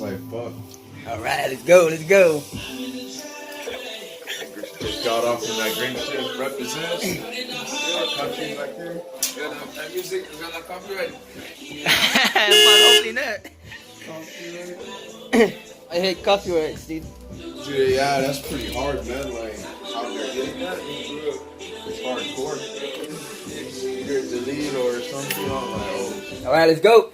like fuck. All right, let's go. Let's go. Just got off from that green shit represents our country back there. That music is gonna copyright. Hopefully not. I hate copyrights, dude. Dude, yeah, that's pretty hard, man. Like, how they're getting that, it's hardcore. Either delete or something. I'm like, oh. All right, let's go.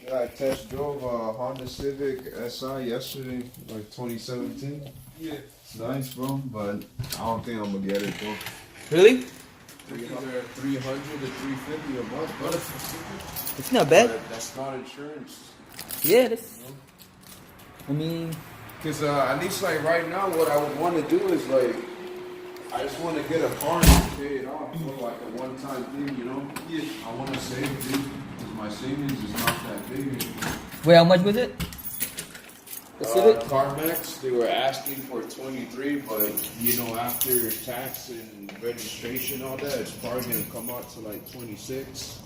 Yeah, I test drove a Honda Civic SI yesterday, like 2017. Yeah. It's nice, bro, but I don't think I'm gonna get it, bro. Really? 300 to 350 a month, bro. It's not bad. But that's not insurance. Yeah, that's. I mean, Cause at least like right now, what I would want to do is like, I just want to get a car and pay it off for like a one-time thing, you know? Yeah. I want to save, dude, because my savings is not that big. wait, how much was it? The Civic? CarMax, they were asking for 23, but you know, after tax and registration, all that, it's probably gonna come out to like 26.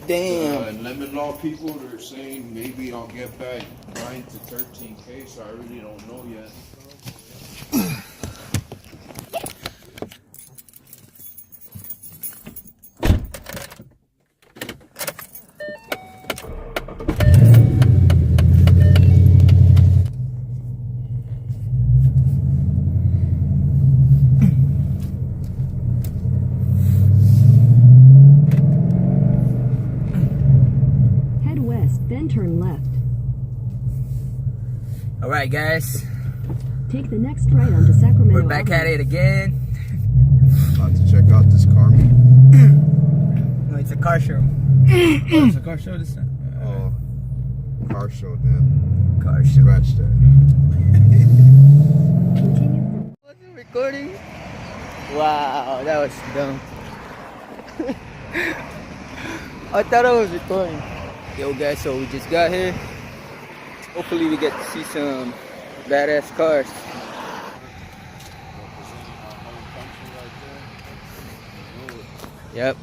Damn. And lemon law people, they're saying maybe I'll get back 9 to 13K, so I really don't know yet. Then turn left. All right, guys. Take the next right onto Sacramento. We're back at it again. About to check out this car meet. No, it's a car show. Oh, it's a car show this time. Oh, car show then. Car show. Scratch that. Continue. Was it recording? Wow, that was dumb. I thought I was recording. Yo guys, so we just got here. Hopefully we get to see some badass cars. Yep.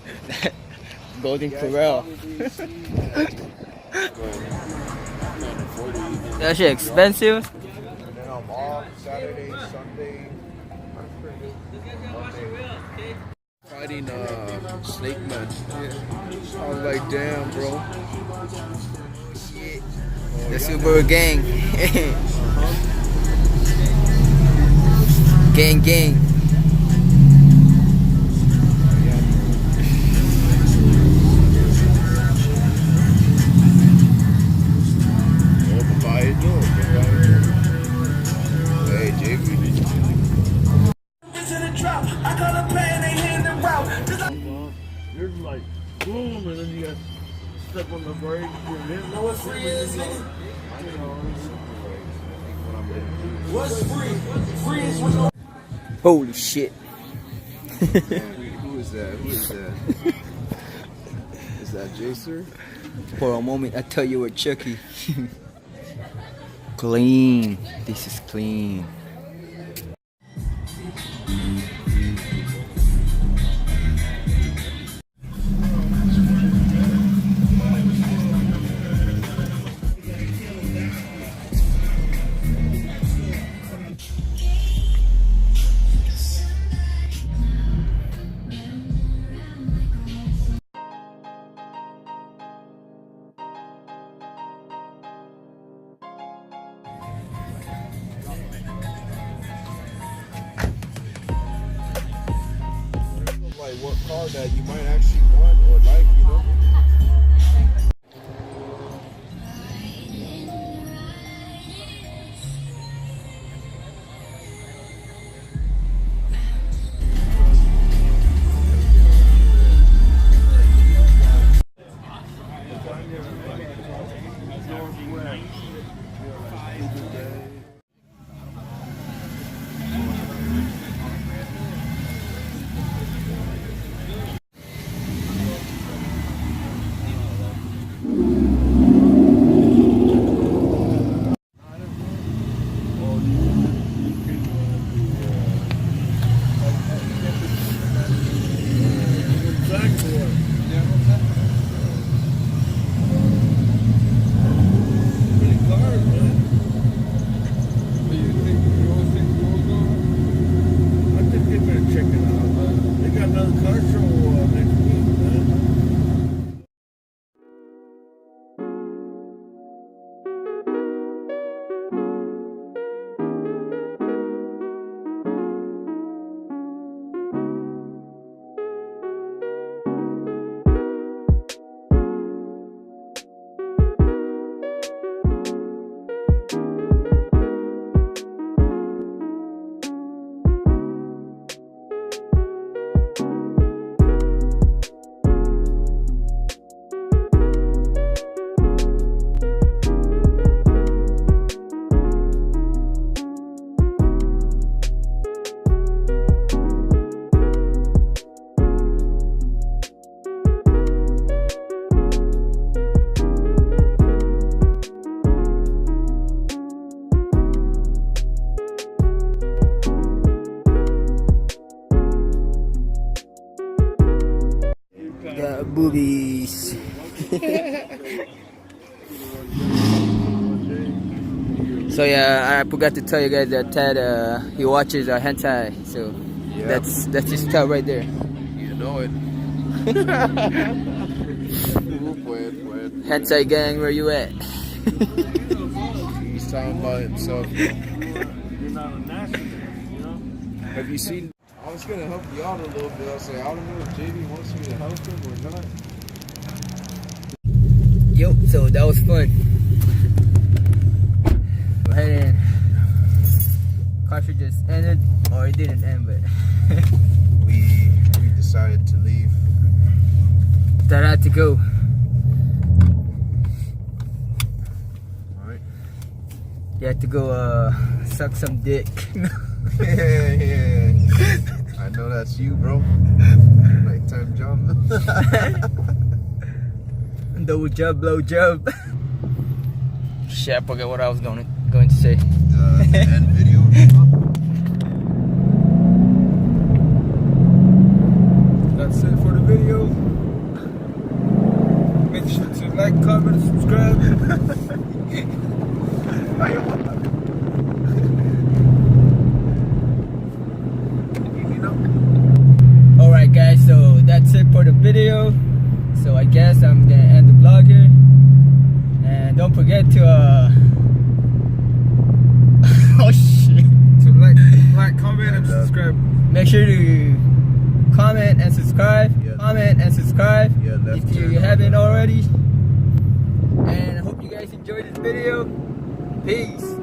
Golden Corral. That shit expensive. And then I'm off Saturday, Sunday. Fighting Snake Man. I was like, damn, bro. The Subaru gang. Gang, gang. Hey, JV. You're like boom, and then you got step on the brake. You know what's free is? What's free? Free is when no. Holy shit. Who is that? Who is that? Is that Jacer? For a moment, I thought you were Chucky. Clean. This is clean. Like what car that you might actually want or like, you know? So yeah, I forgot to tell you guys that Ted he watches hentai, so Yeah. that's his tell right there. You know it. Pues. Hentai gang, where you at? He's talking about himself. You're not a national, you know? Have you seen? I was gonna help you out a little bit. I was like, I don't know if JD wants me to help him or not. Yo, so that was fun. Go ahead and concert just ended, or it didn't end, but We decided to leave. that had to go. All right. You had to go suck some dick. Yeah. I know that's you, bro. Nighttime job. Double jump, blow jump. Shit, I forgot what I was going to say. End video. That's it for the video. Make sure to like, comment, subscribe. Alright guys, so that's it for the video. So I guess I'm gonna end the vlog here. And don't forget to oh shit. To like, comment, and subscribe. Make sure to comment and subscribe. Yeah. Comment and subscribe Yeah, left if you turn. haven't already. And I hope you guys enjoyed this video. Peace.